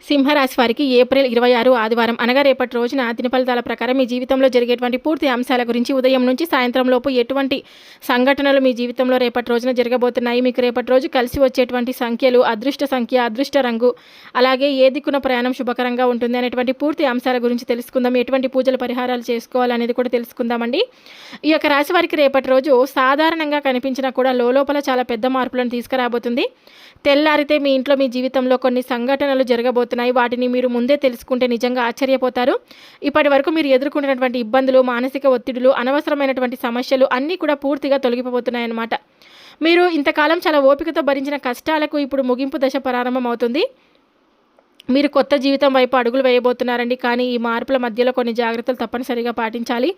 సింహరాశి వారికి ఏప్రిల్ 26 ఆదివారం అనగా రేపటి రోజున దిన ఫలితాల ప్రకారం మీ జీవితంలో జరిగేటువంటి పూర్తి అంశాల గురించి ఉదయం నుంచి సాయంత్రం లోపు ఎటువంటి సంఘటనలు మీ జీవితంలో రేపటి రోజున జరగబోతున్నాయి, మీకు రేపటి రోజు కలిసి వచ్చేటువంటి సంఖ్యలు, అదృష్ట సంఖ్య, అదృష్ట రంగు, అలాగే ఏ దిక్కున ప్రయాణం శుభకరంగా ఉంటుంది అనేటువంటి పూర్తి అంశాల గురించి తెలుసుకుందాం. ఎటువంటి పూజలు పరిహారాలు చేసుకోవాలనేది కూడా తెలుసుకుందామండి. ఈ యొక్క రాశి వారికి రేపటి రోజు సాధారణంగా కనిపించినా కూడా లోపల చాలా పెద్ద మార్పులను తీసుకురాబోతుంది. తెల్లారితే మీ ఇంట్లో మీ జీవితంలో కొన్ని సంఘటనలు జరగబోతున్నాయి. వాటిని మీరు ముందే తెలుసుకుంటే నిజంగా ఆశ్చర్యపోతారు. ఇప్పటి వరకు మీరు ఎదుర్కొన్నటువంటి ఇబ్బందులు, మానసిక ఒత్తిడులు, అనవసరమైనటువంటి సమస్యలు అన్నీ కూడా పూర్తిగా తొలగిపోతున్నాయన్నమాట. మీరు ఇంతకాలం చాలా ఓపికతో భరించిన కష్టాలకు ఇప్పుడు ముగింపు దశ ప్రారంభం అవుతుంది. మీరు కొత్త జీవితం వైపు అడుగులు వేయబోతున్నారండి. కానీ ఈ మార్పుల మధ్యలో కొన్ని జాగ్రత్తలు తప్పనిసరిగా పాటించాలి,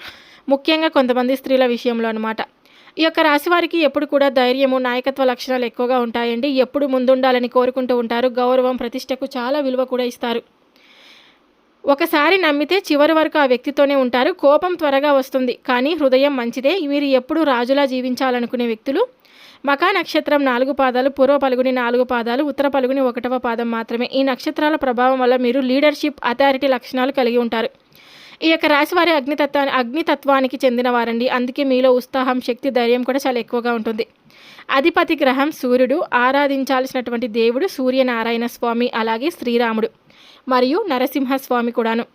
ముఖ్యంగా కొంతమంది స్త్రీల విషయంలో అనమాట. ఈ యొక్క రాశి వారికి ఎప్పుడు కూడా ధైర్యము, నాయకత్వ లక్షణాలు ఎక్కువగా ఉంటాయండి. ఎప్పుడు ముందుండాలని కోరుకుంటూ ఉంటారు. గౌరవం, ప్రతిష్టకు చాలా విలువ కూడా ఇస్తారు. ఒకసారి నమ్మితే చివరి వరకు ఆ వ్యక్తితోనే ఉంటారు. కోపం త్వరగా వస్తుంది, కానీ హృదయం మంచిదే. వీరు ఎప్పుడు రాజులా జీవించాలనుకునే వ్యక్తులు. మఖా నక్షత్రం 4 పాదాలు, పూర్వ పలుగుని 4 పాదాలు, ఉత్తర పలుగుని 1వ పాదం మాత్రమే. ఈ నక్షత్రాల ప్రభావం వల్ల మీరు లీడర్షిప్, అథారిటీ లక్షణాలు కలిగి ఉంటారు. ఈ యొక్క రాశి వారి అగ్నితత్వానికి చెందినవారండి. అందుకే మీలో ఉత్సాహం, శక్తి, ధైర్యం కూడా చాలా ఎక్కువగా ఉంటుంది. అధిపతి గ్రహం సూర్యుడు. ఆరాధించాల్సినటువంటి దేవుడు సూర్యనారాయణ స్వామి, అలాగే శ్రీరాముడు మరియు నరసింహస్వామి కూడాను.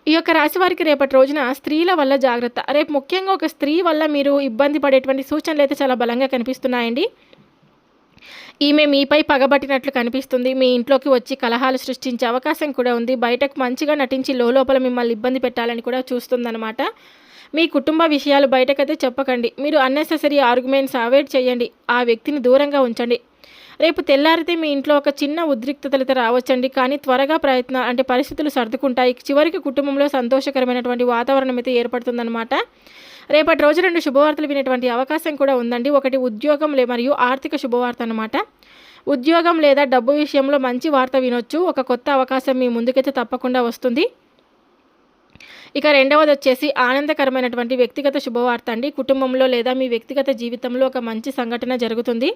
ఈ యొక్క రాశి వారికి రేపటి రోజున స్త్రీల వల్ల జాగ్రత్త. రేపు ముఖ్యంగా ఒక స్త్రీ వల్ల మీరు ఇబ్బంది పడేటువంటి సూచనలు అయితే చాలా బలంగా కనిపిస్తున్నాయండి. ఈమె మీపై పగబట్టినట్లు కనిపిస్తుంది. మీ ఇంట్లోకి వచ్చి కలహాలు సృష్టించే అవకాశం కూడా ఉంది. బయటకు మంచిగా నటించి లోపల మిమ్మల్ని ఇబ్బంది పెట్టాలని కూడా చూస్తుందన్నమాట. మీ కుటుంబ విషయాలు బయటకైతే చెప్పకండి. మీరు అన్నెసెసరీ ఆర్గ్యుమెంట్స్ అవాయిడ్ చేయండి. ఆ వ్యక్తిని దూరంగా ఉంచండి. రేపు తెల్లారితే మీ ఇంట్లో ఒక చిన్న ఉద్రిక్తతలతో రావచ్చండి. కానీ త్వరగా పరిస్థితులు సర్దుకుంటాయి. చివరికి కుటుంబంలో సంతోషకరమైనటువంటి వాతావరణం అయితే ఏర్పడుతుందన్నమాట. రేపటి రోజు 2 శుభవార్తలు వినేటువంటి అవకాశం కూడా ఉందండి. ఒకటి ఉద్యోగం మరియు ఆర్థిక శుభవార్త అన్నమాట. ఉద్యోగం లేదా డబ్బు విషయంలో మంచి వార్త వినొచ్చు. ఒక కొత్త అవకాశం మీ ముందుకైతే తప్పకుండా వస్తుంది. ఇక రెండవది వచ్చేసి ఆనందకరమైనటువంటి వ్యక్తిగత శుభవార్త అండి. కుటుంబంలో లేదా మీ వ్యక్తిగత జీవితంలో ఒక మంచి సంఘటన జరుగుతుంది.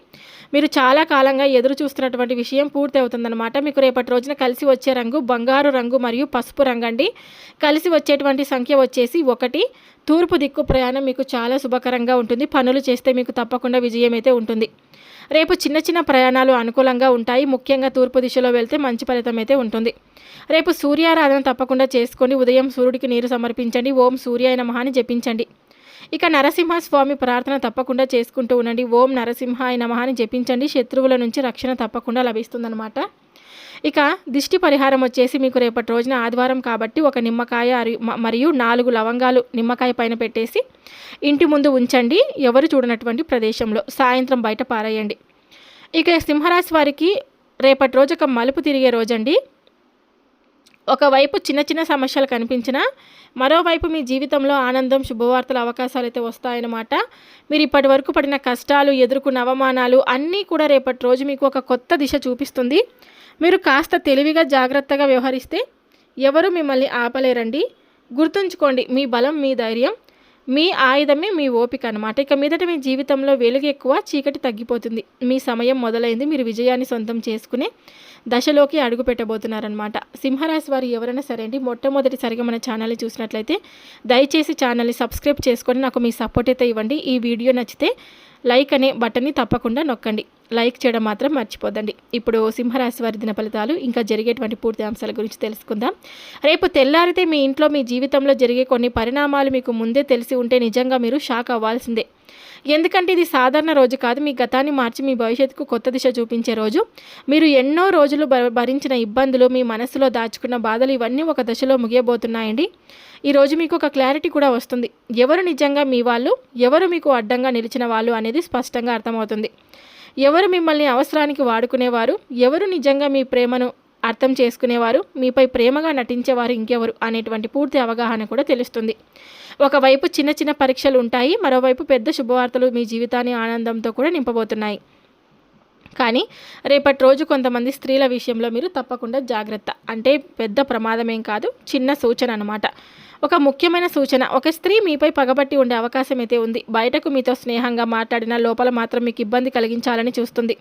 మీరు చాలా కాలంగా ఎదురు చూస్తున్నటువంటి విషయం పూర్తి అవుతుందన్నమాట. మీకు రేపటి రోజున కలిసి వచ్చే రంగు బంగారు రంగు మరియు పసుపు రంగు అండి. కలిసి వచ్చేటువంటి సంఖ్య వచ్చేసి 1. తూర్పు దిక్కు ప్రయాణం మీకు చాలా శుభకరంగా ఉంటుంది. పనులు చేస్తే మీకు తప్పకుండా విజయం అయితే ఉంటుంది. రేపు చిన్న చిన్న ప్రయాణాలు అనుకూలంగా ఉంటాయి. ముఖ్యంగా తూర్పు దిశలో వెళ్తే మంచి ఫలితం అయితే ఉంటుంది. రేపు సూర్యారాధన తప్పకుండా చేసుకోండి. ఉదయం సూర్యుడికి నీరు సమర్పించండి. ఓం సూర్యాయ నమః అని జపించండి. ఇక నరసింహస్వామి ప్రార్థన తప్పకుండా చేసుకుంటూ ఉండండి. ఓం నరసింహాయ నమః అని జపించండి. శత్రువుల నుంచి రక్షణ తప్పకుండా లభిస్తుందన్నమాట. ఇక దిష్టి పరిహారం వచ్చేసి మీకు రేపటి రోజున ఆదివారం కాబట్టి ఒక నిమ్మకాయ మరియు 4 లవంగాలు నిమ్మకాయ పైన పెట్టేసి ఇంటి ముందు ఉంచండి. ఎవరు చూడనటువంటి ప్రదేశంలో. సాయంత్రం బయట పారేయండి. ఇక సింహరాశి వారికి రేపటి రోజు ఒక మలుపు తిరిగే రోజండి. ఒకవైపు చిన్న చిన్న సమస్యలు కనిపించినా మరోవైపు మీ జీవితంలో ఆనందం, శుభవార్తల అవకాశాలు అయితే వస్తాయన్నమాట. మీరు ఇప్పటి వరకు పడిన కష్టాలు, ఎదుర్కొన్న అవమానాలు అన్నీ కూడా రేపటి రోజు మీకు ఒక కొత్త దిశ చూపిస్తుంది. మీరు కాస్త తెలివిగా, జాగ్రత్తగా వ్యవహరిస్తే ఎవరు మిమ్మల్ని ఆపలేరండి. గుర్తుంచుకోండి, మీ బలం మీ ధైర్యం, మీ ఆయుధమే మీ ఓపిక అన్నమాట. ఇక మీదట మీ జీవితంలో వెలుగు ఎక్కువ, చీకటి తగ్గిపోతుంది. మీ సమయం మొదలైంది. మీరు విజయాన్ని సొంతం చేసుకునే దశలోకి అడుగు పెట్టబోతున్నారనమాట. సింహరాశి వారు ఎవరైనా సరే అండి, మొట్టమొదటిసారిగా మన ఛానల్ని చూసినట్లయితే దయచేసి ఛానల్ని సబ్స్క్రైబ్ చేసుకొని నాకు మీ సపోర్ట్ అయితే ఇవ్వండి. ఈ వీడియో నచ్చితే లైక్ అనే బటన్ని తప్పకుండా నొక్కండి. లైక్ చేయడం మాత్రం మర్చిపోద్దండి. ఇప్పుడు సింహరాశి వారి దిన ఫలితాలు ఇంకా జరిగేటువంటి పూర్తి అంశాల గురించి తెలుసుకుందాం. రేపు తెల్లారితే మీ ఇంట్లో మీ జీవితంలో జరిగే కొన్ని పరిణామాలు మీకు ముందే తెలిసి ఉంటే నిజంగా మీరు షాక్ అవ్వాల్సిందే. ఎందుకంటే ఇది సాధారణ రోజు కాదు. మీ గతాన్ని మార్చి మీ భవిష్యత్తుకు కొత్త దిశ చూపించే రోజు. మీరు ఎన్నో రోజులు భరించిన ఇబ్బందులు, మీ మనసులో దాచుకున్న బాధలు ఇవన్నీ ఒక దశలో ముగియబోతున్నాయండి. ఈరోజు మీకు ఒక క్లారిటీ కూడా వస్తుంది. ఎవరు నిజంగా మీ వాళ్ళు, ఎవరు మీకు అడ్డంగా నిలిచిన వాళ్ళు అనేది స్పష్టంగా అర్థమవుతుంది. ఎవరు మిమ్మల్ని అవసరానికి వాడుకునేవారు, ఎవరు నిజంగా మీ ప్రేమను అర్థం చేసుకునేవారు, మీపై ప్రేమగా నటించేవారు ఇంకెవరు అనేటువంటి పూర్తి అవగాహన కూడా తెలుస్తుంది. ఒకవైపు చిన్న చిన్న పరీక్షలు ఉంటాయి. మరోవైపు పెద్ద శుభవార్తలు మీ జీవితాన్ని ఆనందంతో కూడా నింపబోతున్నాయి. కానీ రేపటి రోజు కొంతమంది స్త్రీల విషయంలో మీరు తప్పకుండా జాగ్రత్త. అంటే పెద్ద ప్రమాదమేం కాదు, చిన్న సూచన అనమాట. ఒక ముఖ్యమైన సూచన, ఒక స్త్రీ మీపై పగబట్టి ఉండే అవకాశం అయితే ఉంది. బయటకు మీతో స్నేహంగా మాట్లాడినా లోపల మాత్రం మీకు ఇబ్బంది కలిగించాలని చూస్తుంది.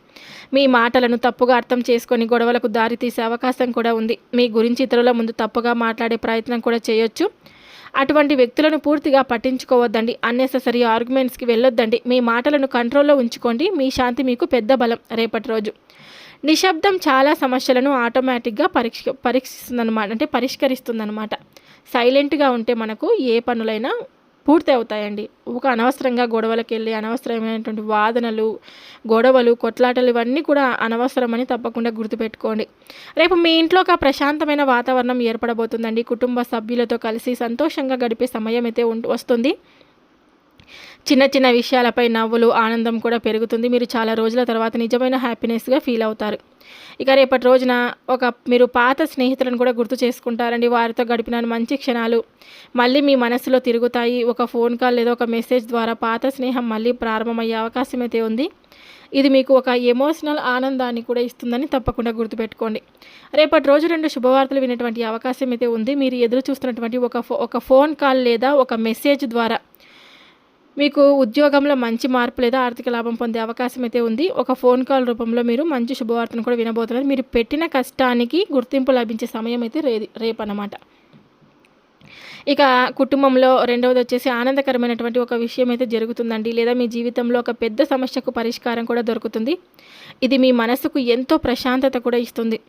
మీ మాటలను తప్పుగా అర్థం చేసుకొని గొడవలకు దారి తీసే అవకాశం కూడా ఉంది. మీ గురించి ఇతరుల ముందు తప్పుగా మాట్లాడే ప్రయత్నం కూడా చేయొచ్చు. అటువంటి వ్యక్తులను పూర్తిగా పట్టించుకోవద్దండి. అన్నెసెసరీ ఆర్గ్యుమెంట్స్కి వెళ్ళొద్దండి. మీ మాటలను కంట్రోల్లో ఉంచుకోండి. మీ శాంతి మీకు పెద్ద బలం. రేపటి రోజు నిశ్శబ్దం చాలా సమస్యలను ఆటోమేటిక్గా పరిష్కరిస్తుందన్నమాట. సైలెంట్గా ఉంటే మనకు ఏ పనులైనా పూర్తి అవుతాయండి. ఒక అనవసరంగా గొడవలకు వెళ్ళి అనవసరమైనటువంటి వాదనలు, గొడవలు, కొట్లాటలు ఇవన్నీ కూడా అనవసరమని తప్పకుండా గుర్తుపెట్టుకోండి. రేపు మీ ఇంట్లో ఒక ప్రశాంతమైన వాతావరణం ఏర్పడబోతుందండి. కుటుంబ సభ్యులతో కలిసి సంతోషంగా గడిపే సమయం అయితే వస్తుంది. చిన్న చిన్న విషయాలపై నవ్వులు, ఆనందం కూడా పెరుగుతుంది. మీరు చాలా రోజుల తర్వాత నిజమైన హ్యాపీనెస్గా ఫీల్ అవుతారు. ఇక రేపటి రోజున మీరు పాత స్నేహితులను కూడా గుర్తు చేసుకుంటారండి. వారితో గడిపిన మంచి క్షణాలు మళ్ళీ మీ మనసులో తిరుగుతాయి. ఒక ఫోన్ కాల్ లేదా ఒక మెసేజ్ ద్వారా పాత స్నేహం మళ్ళీ ప్రారంభమయ్యే అవకాశం అయితే ఉంది. ఇది మీకు ఒక ఎమోషనల్ ఆనందాన్ని కూడా ఇస్తుందని తప్పకుండా గుర్తుపెట్టుకోండి. రేపటి రోజు 2 శుభవార్తలు వినేటువంటి అవకాశం అయితే ఉంది. మీరు ఎదురు చూస్తున్నటువంటి ఒక ఫోన్ కాల్ లేదా ఒక మెసేజ్ ద్వారా మీకు ఉద్యోగంలో మంచి మార్పు లేదా ఆర్థిక లాభం పొందే అవకాశం అయితే ఉంది. ఒక ఫోన్ కాల్ రూపంలో మీరు మంచి శుభవార్తను కూడా వినబోతున్నారు. మీరు పెట్టిన కష్టానికి గుర్తింపు లభించే సమయం అయితే రేపు అన్నమాట. ఇక కుటుంబంలో రెండవది వచ్చేసి ఆనందకరమైనటువంటి ఒక విషయం అయితే జరుగుతుందండి. లేదా మీ జీవితంలో ఒక పెద్ద సమస్యకు పరిష్కారం కూడా దొరుకుతుంది. ఇది మీ మనసుకు ఎంతో ప్రశాంతత కూడా ఇస్తుంది.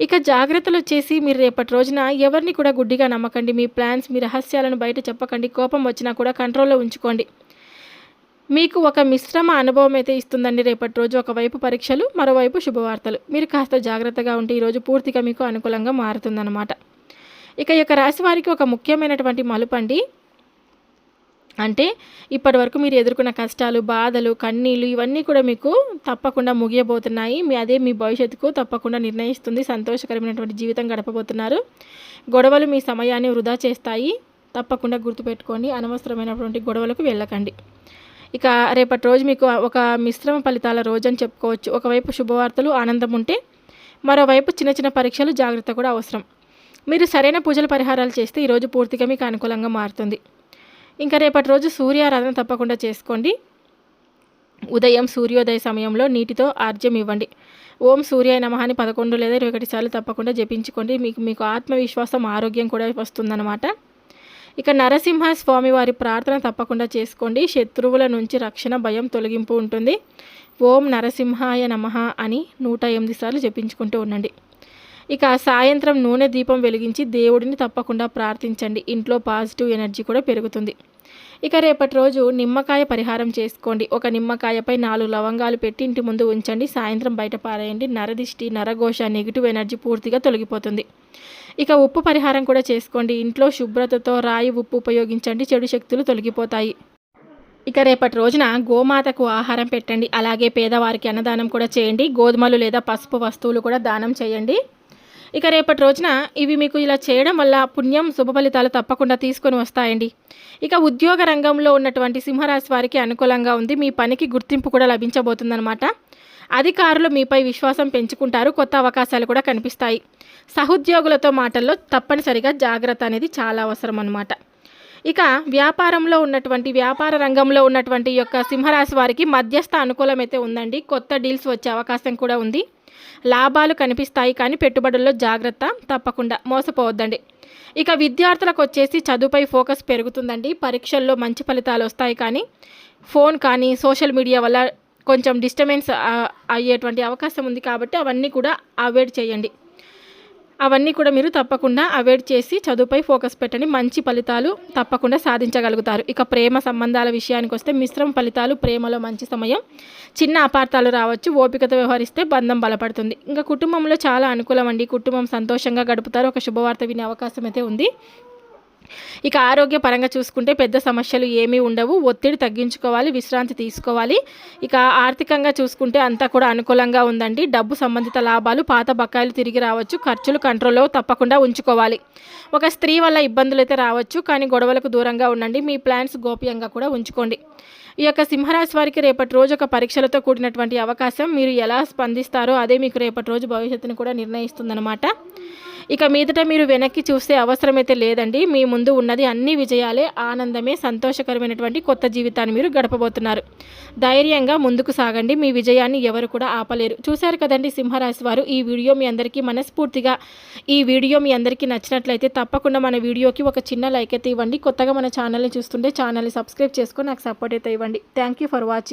ఇక జాగ్రత్తలు వచ్చేసి మీరు రేపటి రోజున ఎవరిని కూడా గుడ్డిగా నమ్మకండి. మీ ప్లాన్స్, మీ రహస్యాలను బయట చెప్పకండి. కోపం వచ్చినా కూడా కంట్రోల్లో ఉంచుకోండి. మీకు ఒక మిశ్రమ అనుభవం అయితే ఇస్తుందండి రేపటి రోజు. ఒకవైపు పరీక్షలు, మరోవైపు శుభవార్తలు. మీరు కాస్త జాగ్రత్తగా ఉంటే ఈరోజు పూర్తిగా మీకు అనుకూలంగా మారుతుందన్నమాట. ఇక ఈ యొక్క రాశి వారికి ఒక ముఖ్యమైనటువంటి మలుపండి. అంటే ఇప్పటి వరకు మీరు ఎదుర్కొన్న కష్టాలు, బాధలు, కన్నీళ్ళు ఇవన్నీ కూడా మీకు తప్పకుండా ముగియబోతున్నాయి. అదే మీ భవిష్యత్తుకు తప్పకుండా నిర్ణయిస్తుంది. సంతోషకరమైనటువంటి జీవితం గడపబోతున్నారు. గొడవలు మీ సమయాన్ని వృధా చేస్తాయి. తప్పకుండా గుర్తుపెట్టుకోండి. అనవసరమైనటువంటి గొడవలకు వెళ్ళకండి. ఇక రేపటి రోజు మీకు ఒక మిశ్రమ ఫలితాల రోజు అని చెప్పుకోవచ్చు. ఒకవైపు శుభవార్తలు, ఆనందం ఉంటే మరోవైపు చిన్న చిన్న పరీక్షలు, జాగ్రత్త కూడా అవసరం. మీరు సరైన పూజల పరిహారాలు చేస్తే ఈరోజు పూర్తిగా మీకు అనుకూలంగా మారుతుంది. ఇంకా రేపటి రోజు సూర్యారాధన తప్పకుండా చేసుకోండి. ఉదయం సూర్యోదయ సమయంలో నీటితో ఆర్జ్యం ఇవ్వండి. ఓం సూర్యాయ నమః అని 11 లేదా 21 సార్లు తప్పకుండా జపించుకోండి. మీకు ఆత్మవిశ్వాసం, ఆరోగ్యం కూడా వస్తుందన్నమాట. ఇక నరసింహ స్వామి వారి ప్రార్థన తప్పకుండా చేసుకోండి. శత్రువుల నుంచి రక్షణ, భయం తొలగింపు ఉంటుంది. ఓం నరసింహాయ నమః అని 108 సార్లు జపించుకుంటూ ఉండండి. ఇక సాయంత్రం నూనె దీపం వెలిగించి దేవుడిని తప్పకుండా ప్రార్థించండి. ఇంట్లో పాజిటివ్ ఎనర్జీ కూడా పెరుగుతుంది. ఇక రేపటి రోజు నిమ్మకాయ పరిహారం చేసుకోండి. ఒక నిమ్మకాయపై 4 లవంగాలు పెట్టి ఇంటి ముందు ఉంచండి. సాయంత్రం బయట పారేయండి. నరదిష్టి, నరఘోష, నెగిటివ్ ఎనర్జీ పూర్తిగా తొలగిపోతుంది. ఇక ఉప్పు పరిహారం కూడా చేసుకోండి. ఇంట్లో శుభ్రతతో రాయి ఉప్పు ఉపయోగించండి. చెడు శక్తులు తొలగిపోతాయి. ఇక రేపటి రోజున గోమాతకు ఆహారం పెట్టండి. అలాగే పేదవారికి అన్నదానం కూడా చేయండి. గోధుమలు లేదా పసుపు వస్తువులు కూడా దానం చేయండి. ఇక రేపటి రోజున ఇవి మీకు ఇలా చేయడం వల్ల పుణ్యం, శుభ ఫలితాలు తప్పకుండా తీసుకొని వస్తాయండి. ఇక ఉద్యోగ రంగంలో ఉన్నటువంటి సింహరాశి వారికి అనుకూలంగా ఉంది. మీ పనికి గుర్తింపు కూడా లభించబోతుందన్నమాట. అధికారులు మీపై విశ్వాసం పెంచుకుంటారు. కొత్త అవకాశాలు కూడా కనిపిస్తాయి. సహోద్యోగులతో మాటల్లో తప్పనిసరిగా జాగ్రత్త అనేది చాలా అవసరం అన్నమాట. ఇక వ్యాపార రంగంలో ఉన్నటువంటి యొక్క సింహరాశి వారికి మధ్యస్థ అనుకూలమైతే ఉందండి. కొత్త డీల్స్ వచ్చే అవకాశం కూడా ఉంది. లాభాలు కనిపిస్తాయి, కానీ పెట్టుబడుల్లో జాగ్రత్త, తప్పకుండా మోసపోవద్దండి. ఇక విద్యార్థులకు వచ్చేసి చదువుపై ఫోకస్ పెరుగుతుందండి. పరీక్షల్లో మంచి ఫలితాలు వస్తాయి, కానీ ఫోన్ కానీ సోషల్ మీడియా వల్ల కొంచెం డిస్టర్బెన్స్ అయ్యేటువంటి అవకాశం ఉంది. కాబట్టి అవన్నీ కూడా అవాయిడ్ చేయండి. అవన్నీ కూడా మీరు తప్పకుండా అవాయిడ్ చేసి చదువుపై ఫోకస్ పెట్టండి. మంచి ఫలితాలు తప్పకుండా సాధించగలుగుతారు. ఇక ప్రేమ సంబంధాల విషయానికి వస్తే మిశ్రమ ఫలితాలు. ప్రేమలో మంచి సమయం. చిన్న అపార్థాలు రావచ్చు. ఓపికతో వ్యవహరిస్తే బంధం బలపడుతుంది. ఇంకా కుటుంబంలో చాలా అనుకూలం అండి. కుటుంబం సంతోషంగా గడుపుతారు. ఒక శుభవార్త వినే అవకాశం అయితే ఉంది. ఇక ఆరోగ్యపరంగా చూసుకుంటే పెద్ద సమస్యలు ఏమీ ఉండవు. ఒత్తిడి తగ్గించుకోవాలి, విశ్రాంతి తీసుకోవాలి. ఇక ఆర్థికంగా చూసుకుంటే అంతా కూడా అనుకూలంగా ఉందండి. డబ్బు సంబంధిత లాభాలు, పాత బకాయిలు తిరిగి రావచ్చు. ఖర్చులు కంట్రోల్లో తప్పకుండా ఉంచుకోవాలి. ఒక స్త్రీ వల్ల ఇబ్బందులు అయితే రావచ్చు, కానీ గొడవలకు దూరంగా ఉండండి. మీ ప్లాన్స్ గోప్యంగా కూడా ఉంచుకోండి. ఈ యొక్క సింహరాశి వారికి రేపటి రోజు ఒక పరీక్షలతో కూడినటువంటి అవకాశం. మీరు ఎలా స్పందిస్తారో అదే మీకు రేపటి రోజు భవిష్యత్తును కూడా నిర్ణయిస్తుందన్నమాట. ఇక మీదట మీరు వెనక్కి చూసే అవసరమైతే లేదండి. మీ ముందు ఉన్నది అన్ని విజయాలే, ఆనందమే, సంతోషకరమైనటువంటి కొత్త జీవితాన్ని మీరు గడపబోతున్నారు. ధైర్యంగా ముందుకు సాగండి. మీ విజయాన్ని ఎవరు కూడా ఆపలేరు. చూశారు కదండి సింహరాశి వారు. ఈ వీడియో మీ అందరికీ నచ్చినట్లయితే తప్పకుండా మన వీడియోకి ఒక చిన్న లైక్ అయితే ఇవ్వండి. కొత్తగా మన ఛానల్ని చూస్తుంటే ఛానల్ని సబ్స్క్రైబ్ చేసుకొని నాకు సపోర్ట్ అయితే ఇవ్వండి. Thank you for watching.